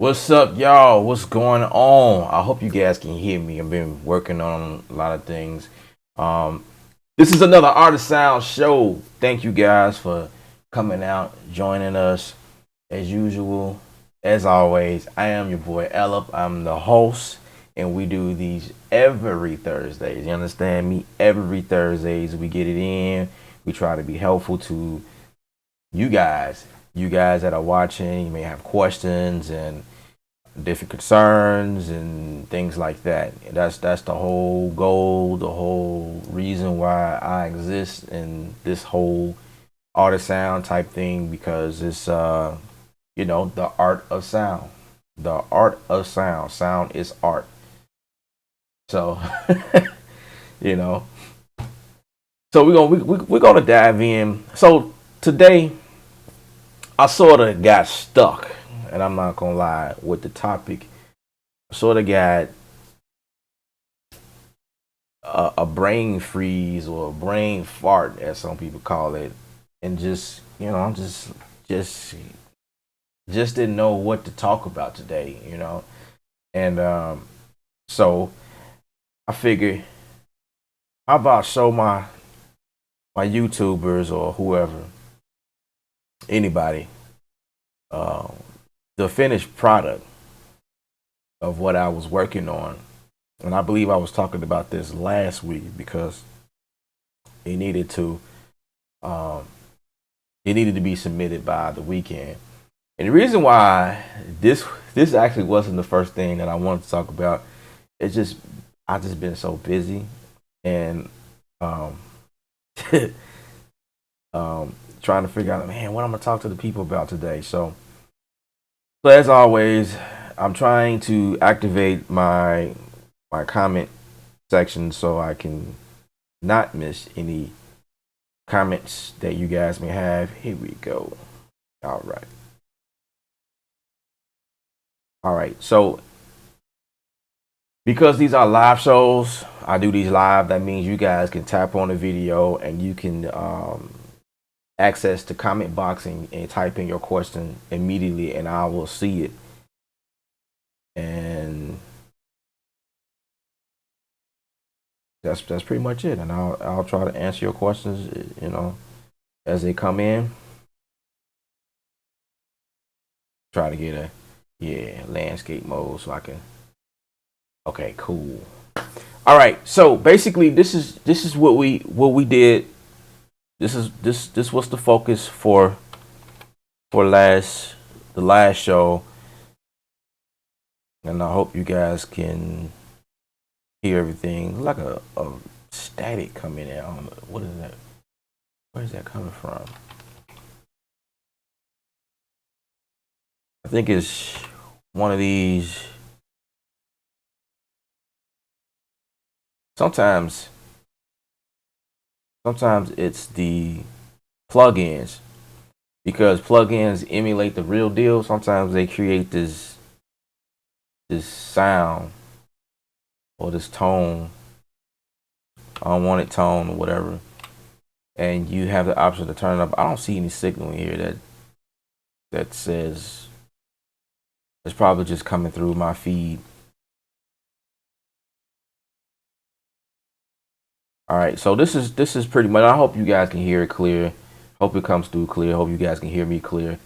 What's up, y'all? What's going on? I hope you guys can hear me. I've been working on a lot of things. Um, this is another Art of Sound show. Thank you guys for coming out, joining us as usual. As always, I am your boy Ellip. I'm the host, and we do these every Thursdays. You understand me? Every Thursdays we get it in. We try to be helpful to you guys. You guys that are watching, you may have questions and different concerns and things like that. That's the whole goal, the whole reason why I exist in this whole art of sound type thing, because it's the art of sound. The art of sound. Sound is art. So you know. So we're gonna dive in. So today I sort of got stuck, and I'm not gonna lie, with the topic. I sort of got a brain freeze or a brain fart, as some people call it, and just didn't know what to talk about today. And so I figured, how about show my YouTubers or whoever, anybody, the finished product of what I was working on. And I believe I was talking about this last week, because it needed to be submitted by the weekend. And the reason why this actually wasn't the first thing that I wanted to talk about, it's just I just been so busy, and trying to figure out, man, what I'm gonna talk to the people about today. So as always, I'm trying to activate my comment section so I can not miss any comments that you guys may have. Here we go. All right. So because these are live shows, I do these live. That means you guys can tap on the video and you can access the comment box and type in your question immediately, and I will see it. And that's pretty much it. And I'll try to answer your questions, as they come in. Try to get a landscape mode so I can. Okay, cool. All right. So basically, this is what we did. This was the focus for the last show, and I hope you guys can hear everything. Like a static coming in. I don't know, what is that? Where is that coming from? I think it's one of these. Sometimes it's the plugins, because plugins emulate the real deal. Sometimes they create this sound or this tone, unwanted tone or whatever, and you have the option to turn it up. I don't see any signal here that says it's probably just coming through my feed. All right, so this is pretty much. I hope you guys can hear it clear. Hope it comes through clear. Hope you guys can hear me clear.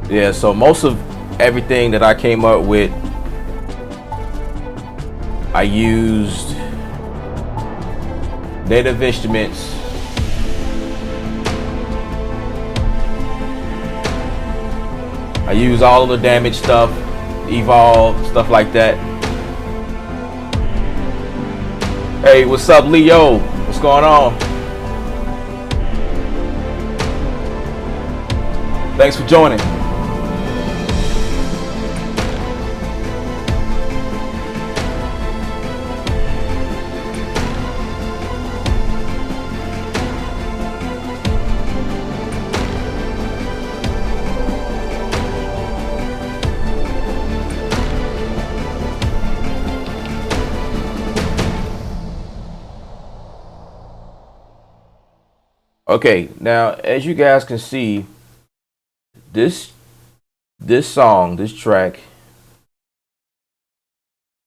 Yeah, so most of everything that I came up with, I used Native Instruments, I use all of the damaged stuff, Evolve, stuff like that. Hey, what's up, Leo? What's going on? Thanks for joining. Okay, now as you guys can see, this this track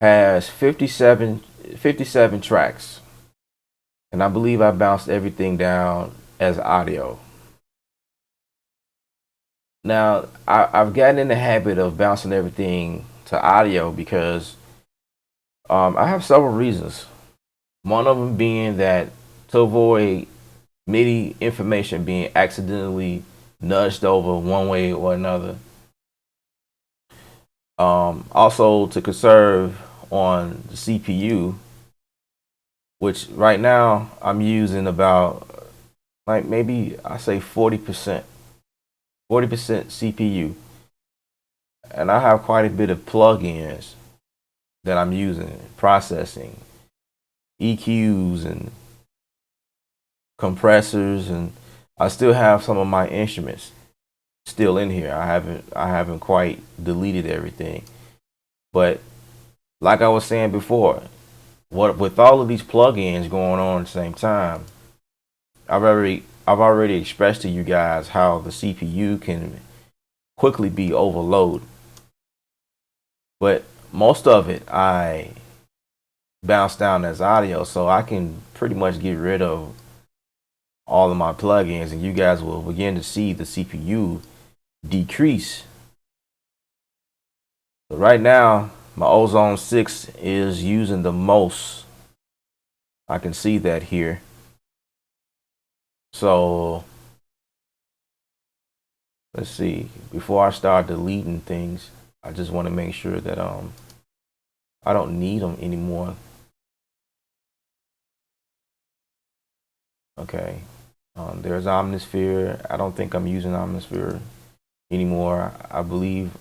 has 57 tracks, and I believe I bounced everything down as audio. Now I've gotten in the habit of bouncing everything to audio because I have several reasons. One of them being that to avoid MIDI information being accidentally nudged over one way or another. Also to conserve on the CPU, which right now I'm using about like maybe I say 40% CPU, and I have quite a bit of plugins that I'm using, processing, EQs and compressors, and I still have some of my instruments still in here. I haven't quite deleted everything. But like I was saying before, what with all of these plugins going on at the same time, I've already expressed to you guys how the CPU can quickly be overloaded. But most of it I bounce down as audio, so I can pretty much get rid of all of my plugins, and you guys will begin to see the CPU decrease. So right now, my Ozone 6 is using the most. I can see that here. So let's see. Before I start deleting things, I just want to make sure that I don't need them anymore. Okay. There's Omnisphere. I don't think I'm using Omnisphere anymore. I believe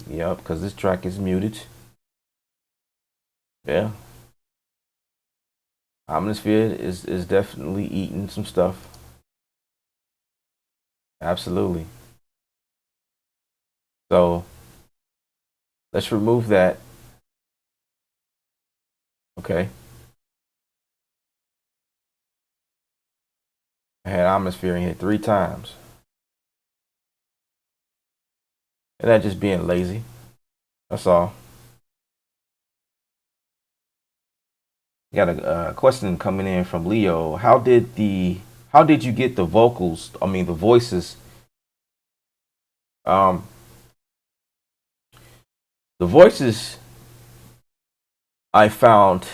yep, because this track is muted. Yeah. Omnisphere is definitely eating some stuff. Absolutely. So let's remove that. Okay. I had Omnisphere in here 3 times. And that just being lazy. That's all. Got a question coming in from Leo. How did you get the vocals? I mean the voices. Um, the voices I found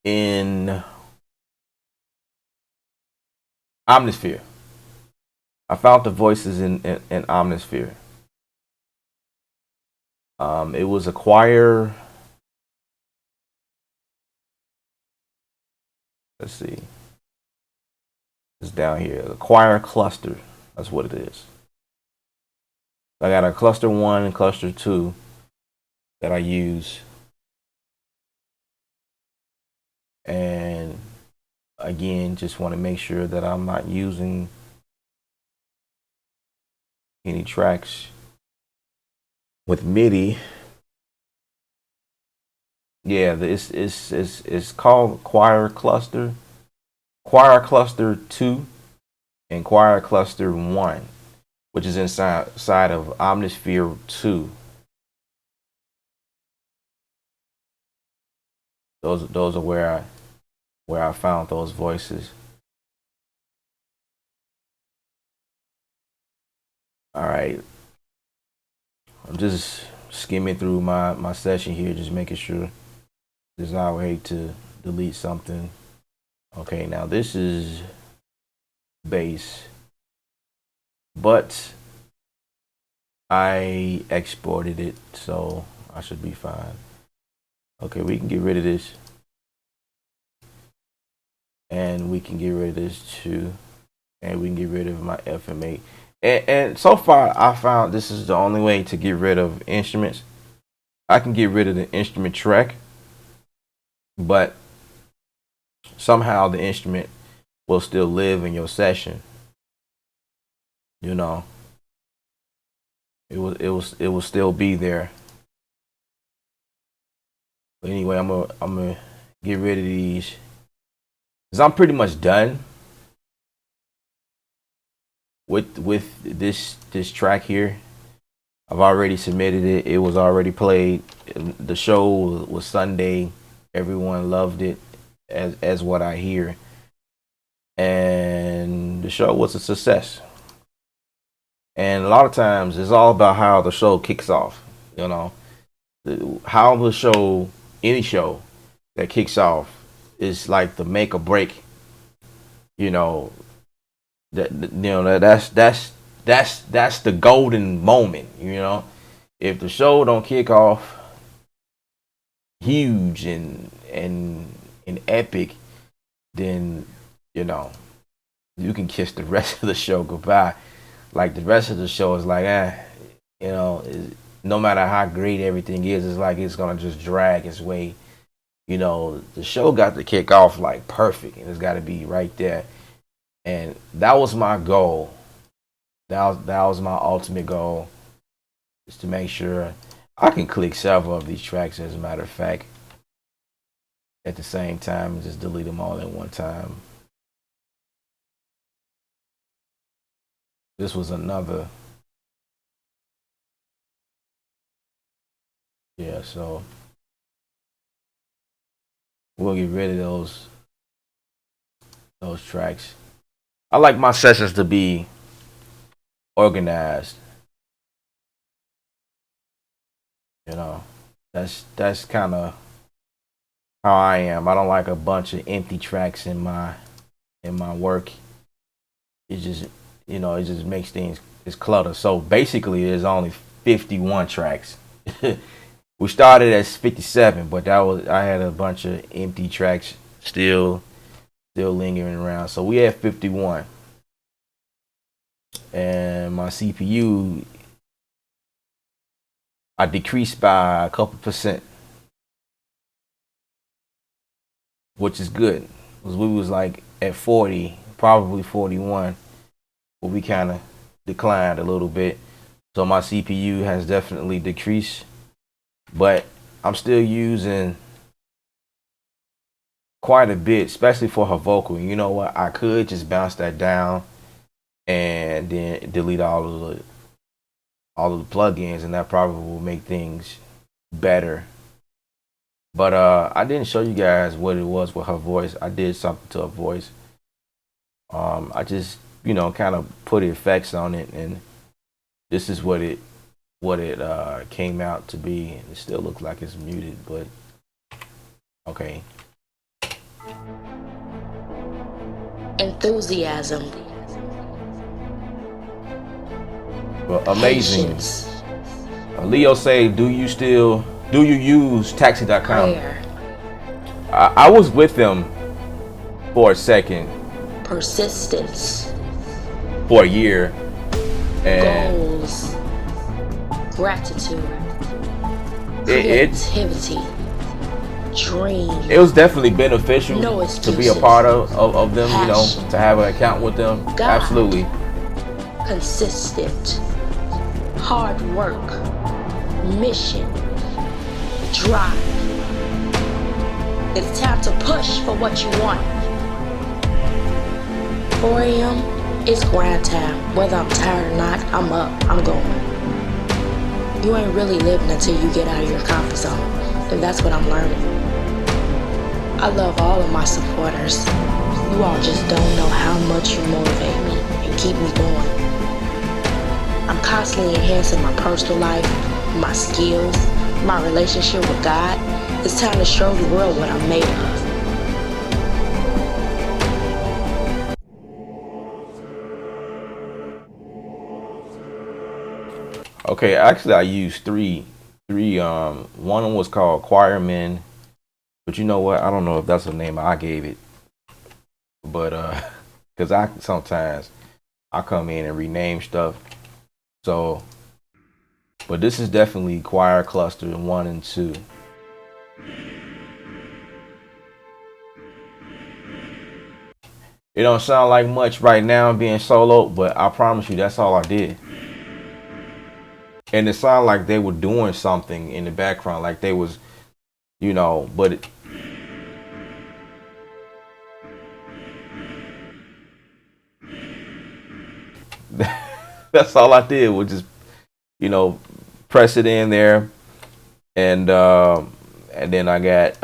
in Omnisphere. I found the voices in Omnisphere. It was a choir. Let's see. It's down here. The choir cluster. That's what it is. I got a cluster 1 and cluster 2 that I use. And again, just want to make sure that I'm not using any tracks with MIDI. Yeah, it's called choir cluster 2, and choir cluster 1, which is inside of Omnisphere 2. Those are where I found those voices. All right, I'm just skimming through my session here, just making sure. This I would hate to delete something. Okay, now this is bass, but I exported it, so I should be fine. Okay, we can get rid of this, and we can get rid of this too, and we can get rid of my FMA. And so far, I found this is the only way to get rid of instruments. I can get rid of the instrument track, but somehow the instrument will still live in your session. You know, it will still be there. But anyway, I'm gonna get rid of these because I'm pretty much done. with this track here. I've already submitted it. It was already played. The show was Sunday. Everyone loved it, as what I hear, and the show was a success. And a lot of times, it's all about how the show kicks off. You know, how the show, any show that kicks off, is like the make or break. You know, that's the golden moment. You know, if the show don't kick off huge and epic, then you know you can kiss the rest of the show goodbye. Like the rest of the show is like, you know, no matter how great everything is, it's like it's gonna just drag its way. You know, the show got to kick off like perfect, and it's got to be right there. And that was my goal. That was my ultimate goal, is to make sure I can click several of these tracks. As a matter of fact, at the same time, and just delete them all at one time. This was another. Yeah, so we'll get rid of those tracks. I like my sessions to be organized. You know, that's kind of how I am. I don't like a bunch of empty tracks in my work. It just, it just makes things, it's clutter. So basically, there's only 51 tracks. We started at 57, but that was, I had a bunch of empty tracks still lingering around. So we had 51, and my CPU, I decreased by a couple percent, which is good. Because we was like at 40, probably 41, but we kind of declined a little bit. So my CPU has definitely decreased, but I'm still using quite a bit, especially for her vocal. You know what? I could just bounce that down and then delete all of the plugins, and that probably will make things better. But I didn't show you guys what it was with her voice. I did something to her voice. I just, kind of put effects on it, and this is what it came out to be. It still looks like it's muted, but okay. Enthusiasm. Well, amazing. Patience. Leo say, do you use taxi.com? Prayer. I was with them for a second, Persistence. for a year, and Goals. Gratitude. it Creativity. Dream. it was definitely beneficial No to be a excuses. part of them, Passion. to have an account with them. God. Absolutely. Consistent. Hard work. Mission. Drive. It's time to push for what you want. 4 a.m. It's grind time. Whether I'm tired or not, I'm up. I'm going. You ain't really living until you get out of your comfort zone. And that's what I'm learning. I love all of my supporters. You all just don't know how much you motivate me and keep me going. I'm constantly enhancing my personal life, my skills, my relationship with God. It's time to show the world what I'm made of. Okay, actually, I used three. One of them was called Choirmen, but you know what? I don't know if that's the name I gave it, but because I sometimes I come in and rename stuff. So, but this is definitely Choir Cluster 1 and 2. It don't sound like much right now being solo, but I promise you that's all I did. And it sounded like they were doing something in the background, like they was, but That's all I did was just, you know, press it in there, and then I got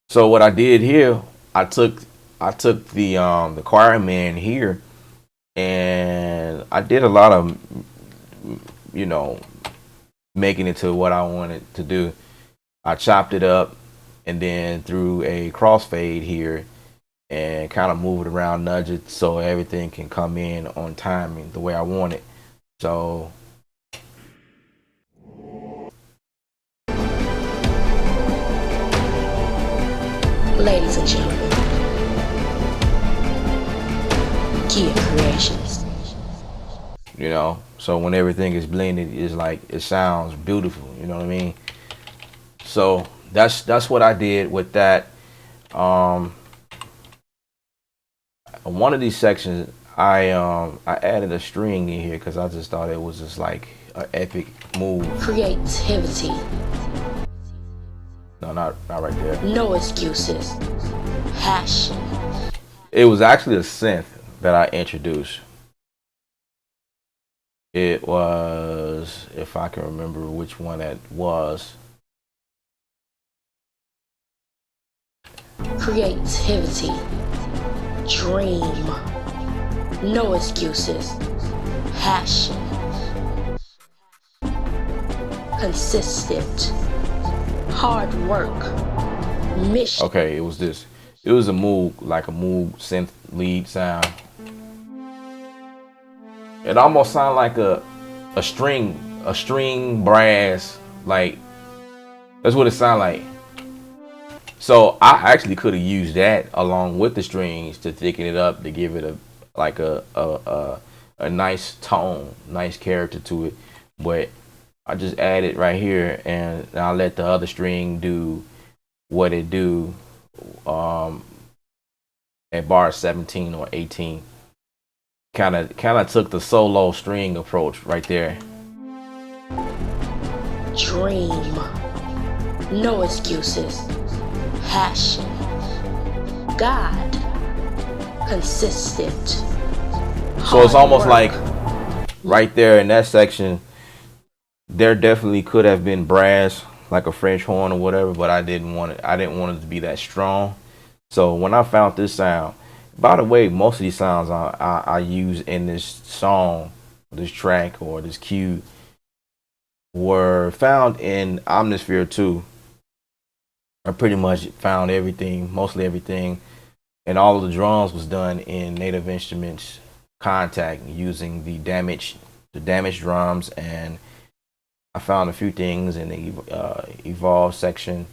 so what I did here, I took the choir man here, and I did a lot of, you know, making it to what I wanted to do. I chopped it up and then threw a crossfade here and kind of move it around, nudge it so everything can come in on timing the way I want it. So Ladies and gentlemen, Kia Creations. so when everything is blended, it's like it sounds beautiful. You know what I mean? So that's what I did with that. Um, One of these sections, I added a string in here because I just thought it was just like an epic move. Creativity. No, not right there. No excuses. Passion. It was actually a synth that I introduced. It was, if I can remember which one that was. Creativity. Dream. No excuses. Passion. Consistent. Hard work. Mission. Okay, it was this. It was a Moog, like a Moog synth lead sound. It almost sounded like a string brass, like that's what it sounded like. So I actually could have used that along with the strings to thicken it up to give it a nice tone, nice character to it. But I just added right here, and I let the other string do what it do at bar 17 or 18. Kind of took the solo string approach right there. Dream. No excuses. Passion. God. Consistent. So it's almost work. like right there in that section, there definitely could have been brass, like a French horn or whatever, but I didn't want it. I didn't want it to be that strong. So when I found this sound, by the way, most of these sounds I use in this song, this track, or this cue were found in Omnisphere 2. I pretty much found everything, mostly everything, and all of the drums was done in Native Instruments Contact using the damaged drums, and I found a few things in the Evolve section,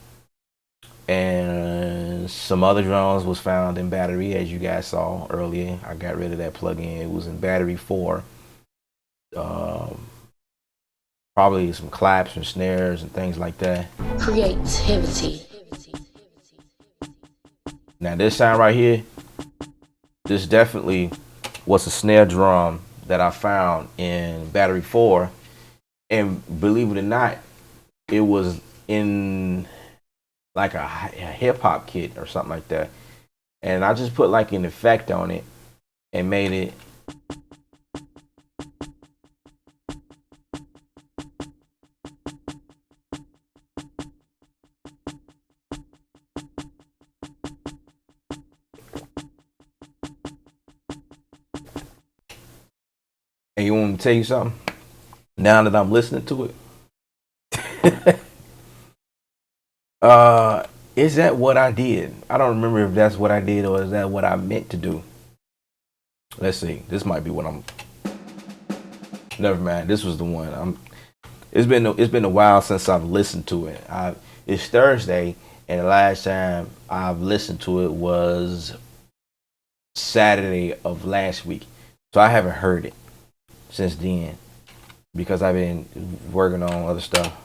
and some other drums was found in Battery, as you guys saw earlier. I got rid of that plugin. It was in Battery 4. Probably some claps and snares and things like that. Creativity. Now this sound right here, this definitely was a snare drum that I found in Battery 4. And believe it or not, it was in like a hip hop kit or something like that. And I just put like an effect on it and made it. And you want me to tell you something? Now that I'm listening to it, is that what I did? I don't remember if that's what I did or is that what I meant to do. Let's see. This might be what I'm. Never mind. This was the one. It's been a while since I've listened to it. It's Thursday, and the last time I've listened to it was Saturday of last week. So I haven't heard it since then because I've been working on other stuff.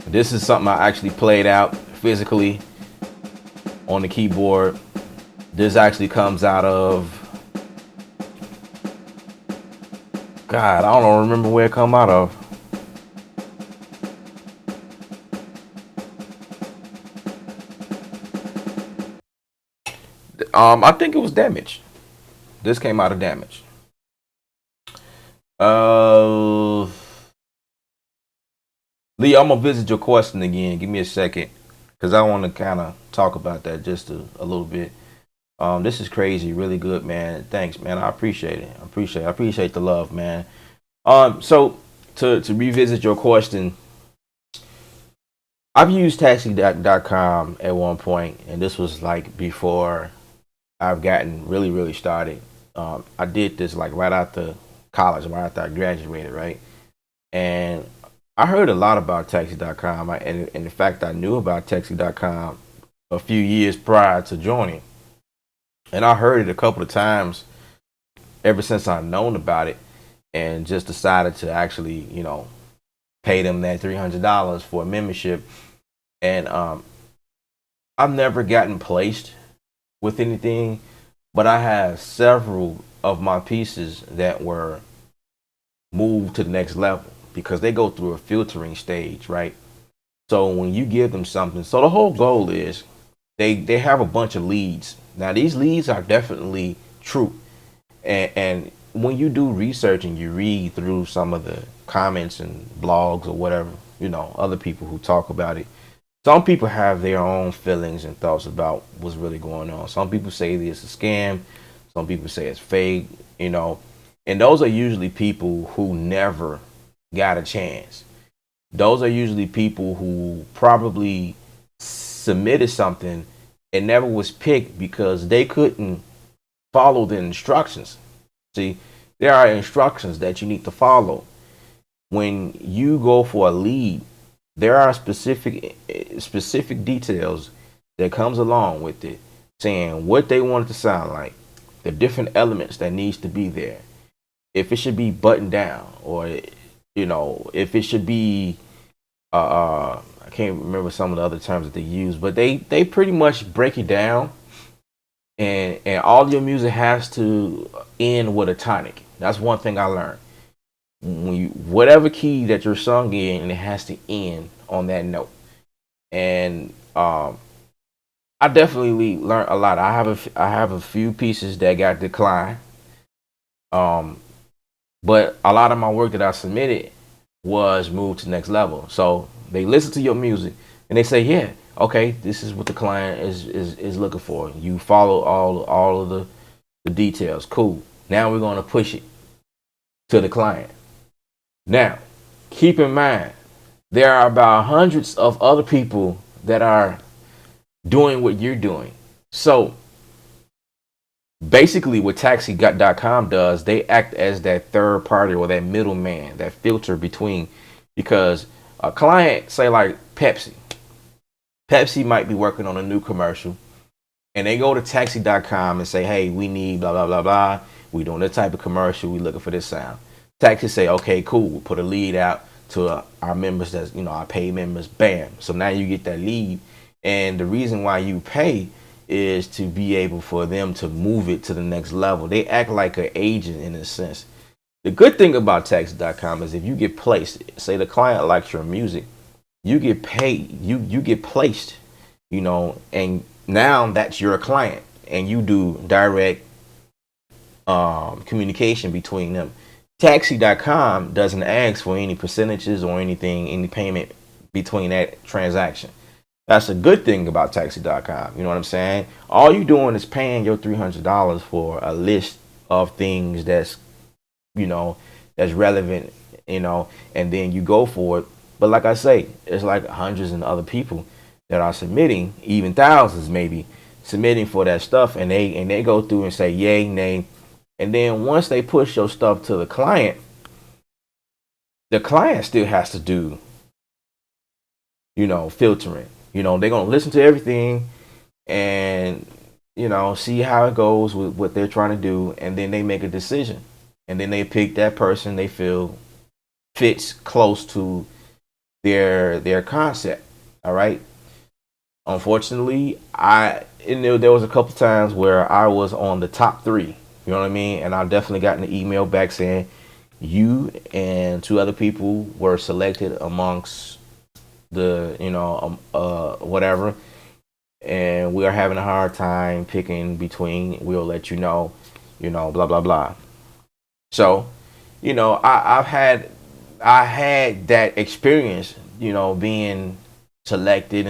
This is something I actually played out physically on the keyboard. This actually comes out of, God, I don't remember where it come out of. I think it was Damage. This came out of Damage. Uh, Lee, I'm gonna visit your question again. Give me a second, cause I want to kind of talk about that just a little bit. This is crazy, really good, man. Thanks, man. I appreciate it. I appreciate the love, man. So to revisit your question, I've used taxi.com at one point, and this was like before I've gotten really started. I did this like right after college, right after I graduated, right? And I heard a lot about taxi.com, and in fact, I knew about taxi.com a few years prior to joining, and I heard it a couple of times ever since I've known about it, and just decided to actually, pay them that $300 for a membership. And I've never gotten placed with anything, but I have several of my pieces that were moved to the next level because they go through a filtering stage, right? So when you give them something, so the whole goal is they have a bunch of leads. Now these leads are definitely true, and when you do research and you read through some of the comments and blogs or whatever, other people who talk about it, some people have their own feelings and thoughts about what's really going on. Some people say it's a scam. Some people say it's fake, and those are usually people who never got a chance. Those are usually people who probably submitted something and never was picked because they couldn't follow the instructions. See, there are instructions that you need to follow. When you go for a lead, there are specific details that comes along with it, saying what they want it to sound like, the different elements that needs to be there, if it should be buttoned down, or if it should be I can't remember some of the other terms that they use, but they pretty much break it down, and all your music has to end with a tonic. That's one thing I learned. When you, whatever key that you're sung in, it has to end on that note. And I definitely learned a lot. I have a few pieces that got declined, um, but a lot of my work that I submitted was moved to the next level. So they listen to your music and they say, yeah, okay, this is what the client is looking for. You follow all of the details. Cool. Now we're going to push it to the client. Now, keep in mind, there are about hundreds of other people that are doing what you're doing. So basically what taxi.com does, they act as that third party or that middleman, that filter between, because a client, say like Pepsi might be working on a new commercial, and they go to taxi.com and say, hey, we need blah blah blah blah, we doing this type of commercial, we looking for this sound. Taxi say, okay, cool, we'll put a lead out to our members, that's our paid members. Bam, so now you get that lead, and the reason why you pay is to be able for them to move it to the next level. They act like an agent in a sense. The good thing about taxi.com is if you get placed, say the client likes your music, you get paid, you get placed, and now that's your client, and you do direct communication between them. Taxi.com doesn't ask for any percentages or anything, any payment between that transaction. That's a good thing about taxi.com. You know what I'm saying? All you doing is paying your $300 for a list of things that's relevant, and then you go for it. But like I say, it's like hundreds and other people that are submitting, even thousands maybe, submitting for that stuff, and they go through and say yay, nay, and then once they push your stuff to the client still has to do, filtering. They're gonna listen to everything and see how it goes with what they're trying to do, and then they make a decision, and then they pick that person they feel fits close to their concept. All right. Unfortunately, there was a couple times where I was on the top three. You know what I mean? And I definitely got an email back saying you and two other people were selected amongst the whatever. and we are having a hard time picking between. We'll let you know, blah blah blah. So, you know, I had that experience, you know, being selected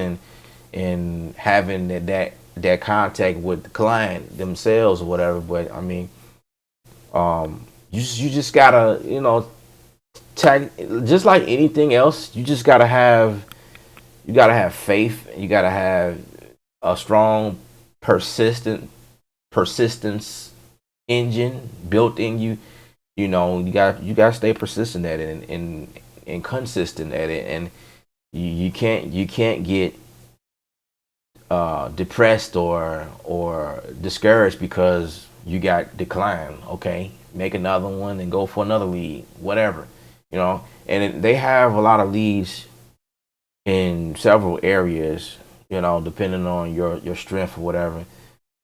and having that contact with the client themselves or whatever. But I mean, you just gotta, you know, just like anything else, you gotta have faith. You gotta have a strong, persistent persistence engine built in you. You know, you got to stay persistent at it and consistent at it, and you can't get depressed or discouraged because you got declined. Okay, make another one and go for another lead, whatever, you know. And they have a lot of leads in several areas, you know, depending on your strength or whatever.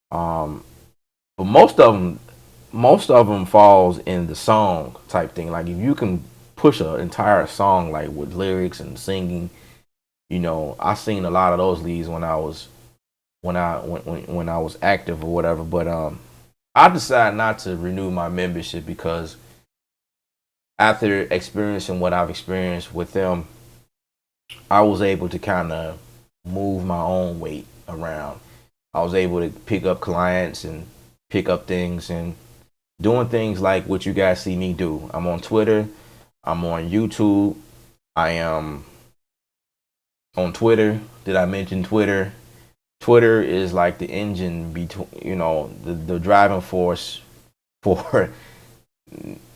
Um, but most of them falls in the song type thing. Like if you can push an entire song like with lyrics and singing, you know, I seen a lot of those leads when I was when I was active or whatever. But I decided not to renew my membership because after experiencing what I've experienced with them, I was able to kind of move my own weight around. I was able to pick up clients and pick up things and doing things like what you guys see me do. I'm on Twitter. I'm on YouTube. I am on Twitter. Did I mention Twitter? Twitter is like the engine between, you know, the driving force for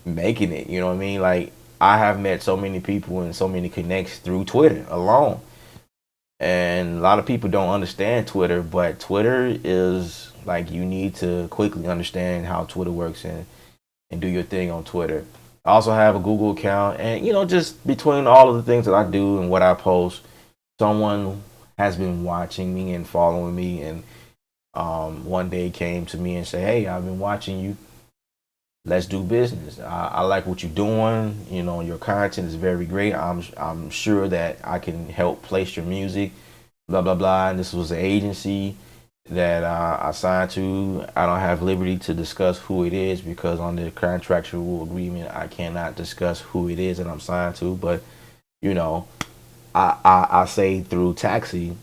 making it. You know what I mean? Like I have met so many people and so many connects through Twitter alone. And a lot of people don't understand Twitter, but Twitter is like you need to quickly understand how Twitter works and do your thing on Twitter. I also have a Google account, and you know, just between all of the things that I do and what I post, someone has been watching me and following me, and one day came to me and said, "Hey, I've been watching you. Let's do business. I like what you're doing. You know, your content is very great. I'm sure that I can help place your music, blah blah blah." And this was an agency that I signed to. I don't have liberty to discuss who it is because under the contractual agreement, I cannot discuss who it is that I'm signed to. But you know, I say through Taxi,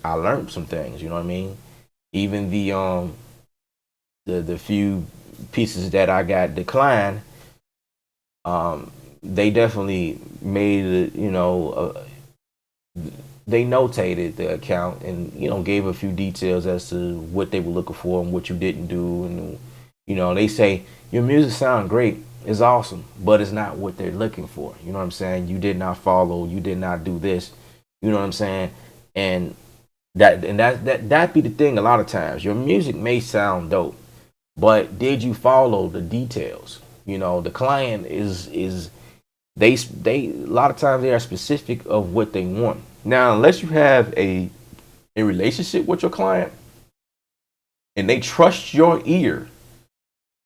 I learned some things. You know what I mean? Even the few pieces that I got declined, they definitely made it. You know, they notated the account and you know gave a few details as to what they were looking for and what you didn't do, and you know they say your music sounds great, it's awesome, but it's not what they're looking for. You know what I'm saying? You did not follow, you did not do this. You know what I'm saying? And that be the thing. A lot of times your music may sound dope, but did you follow the details? You know, the client is they a lot of times they are specific of what they want. Now, unless you have a relationship with your client and they trust your ear,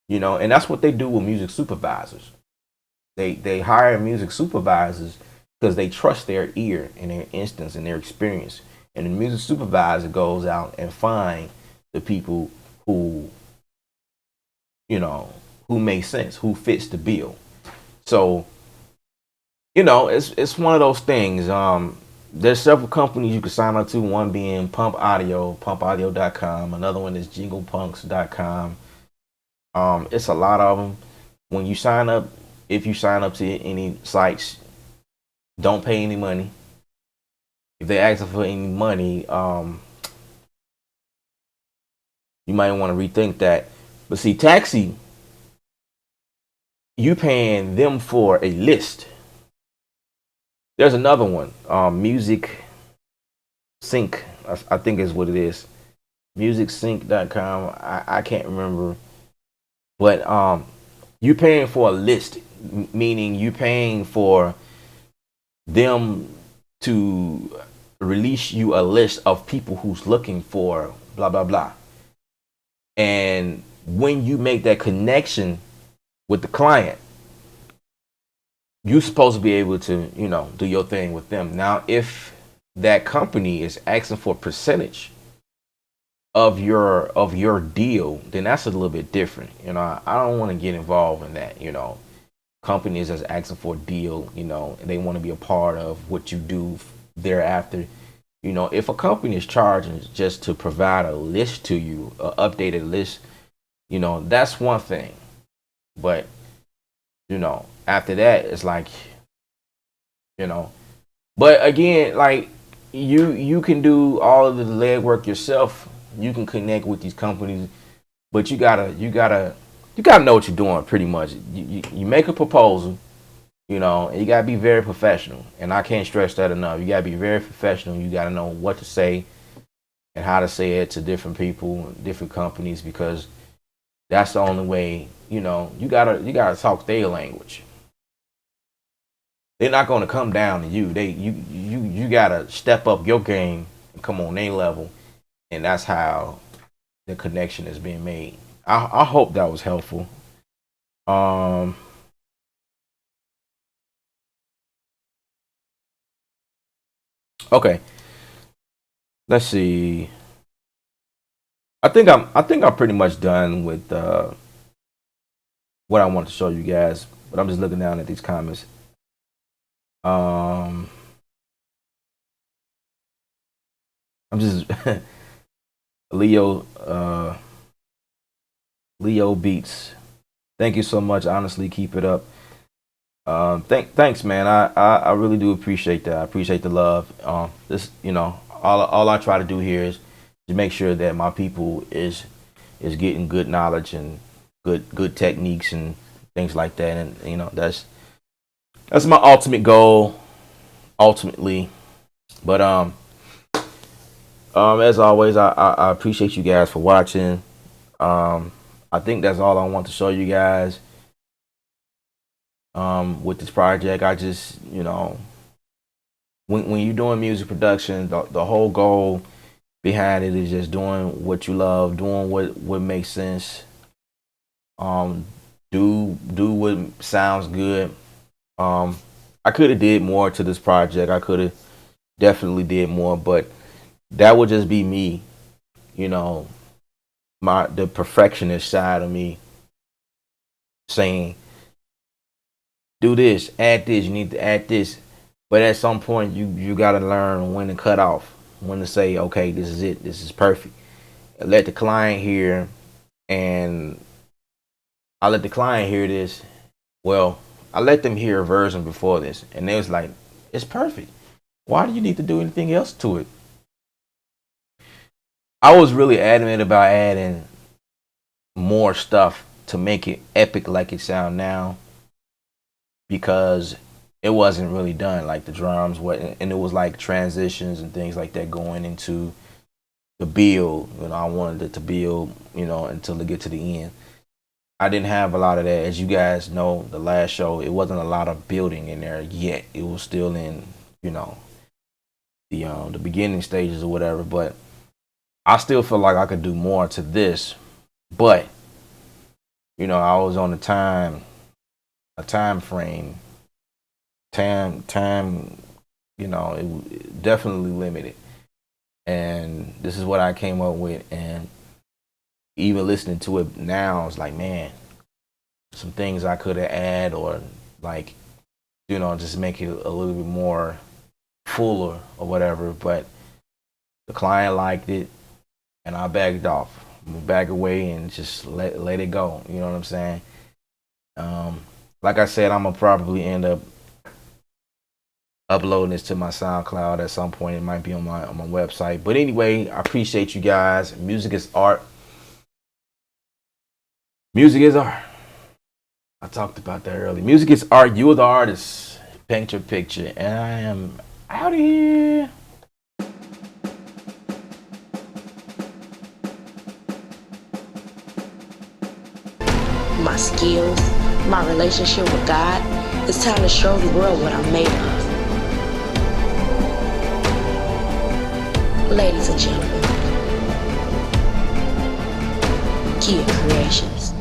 you know, and that's what they do with music supervisors. They hire music supervisors because they trust their ear and their instincts and their experience. And the music supervisor goes out and find the people who, you know, who make sense, who fits the bill. So you know, it's one of those things. There's several companies you can sign up to. One being Pump Audio, pumpaudio.com. Another one is jinglepunks.com. It's a lot of them. When you sign up, if you sign up to any sites, don't pay any money. If they ask for any money, you might want to rethink that. But see, Taxi, you paying them for a list. There's another one, Music Sync, I think is what it is. MusicSync.com. I can't remember, but you paying for a list, meaning you paying for them to release you a list of people who's looking for blah blah blah. And when you make that connection with the client, you're supposed to be able to, you know, do your thing with them. Now, if that company is asking for a percentage, of your deal, then that's a little bit different. I don't want to get involved in that. Companies that's asking for a deal, and they want to be a part of what you do thereafter. If a company is charging just to provide a list to you, an updated list, that's one thing. But after that, it's like, you know. But again, like you can do all of the legwork yourself. You can connect with these companies, but you gotta know what you're doing. Pretty much, you make a proposal, and you gotta be very professional. And I can't stress that enough. You gotta be very professional. You gotta know what to say and how to say it to different people, different companies, because that's the only way. You gotta talk their language. They're not gonna come down to you. You gotta step up your game and come on their level, and that's how the connection is being made. I hope that was helpful. Um, okay, let's see. I think I'm pretty much done with what I want to show you guys. But I'm just looking down at these comments. Um, I'm just Leo Leo Beats. Thank you so much. Honestly, keep it up. Thanks, man. I really do appreciate that. I appreciate the love. This, all I try to do here is to make sure that my people is getting good knowledge and good techniques and things like that. And that's my ultimate goal, ultimately. But as always, I appreciate you guys for watching. I think that's all I want to show you guys. With this project, I just, when you're doing music production, the whole goal behind it is just doing what you love, doing what makes sense. Um, do what sounds good. I could have did more to this project. I could have definitely did more, but that would just be me, you know, the perfectionist side of me saying, do this, add this, you need to add this. But at some point you gotta learn when to cut off, when to say, okay, this is it, this is perfect. Let the client hear, and I let the client hear this. Well, I let them hear a version before this, and they was like, it's perfect. Why do you need to do anything else to it? I was really adamant about adding more stuff to make it epic like it sound now, because it wasn't really done, like the drums wasn't, and it was like transitions and things like that going into the build. I wanted it to build, until it get to the end. I didn't have a lot of that. As you guys know, the last show, it wasn't a lot of building in there yet. It was still in, the beginning stages or whatever. But I still feel like I could do more to this. But I was on a time frame, time, it definitely limited. And this is what I came up with. And even listening to it now, it's like, man, some things I could have add, or like, just make it a little bit more fuller or whatever. But the client liked it, and I backed off, back away, and just let it go. You know what I'm saying? Like I said, I'm gonna probably end up uploading this to my SoundCloud at some point. It might be on my website. But anyway, I appreciate you guys. Music is art. Music is art. I talked about that earlier. Music is art. You are the artist. Paint your picture. And I am out of here. My skills, my relationship with God. It's time to show the world what I'm made of. Ladies and gentlemen, Kia Creations.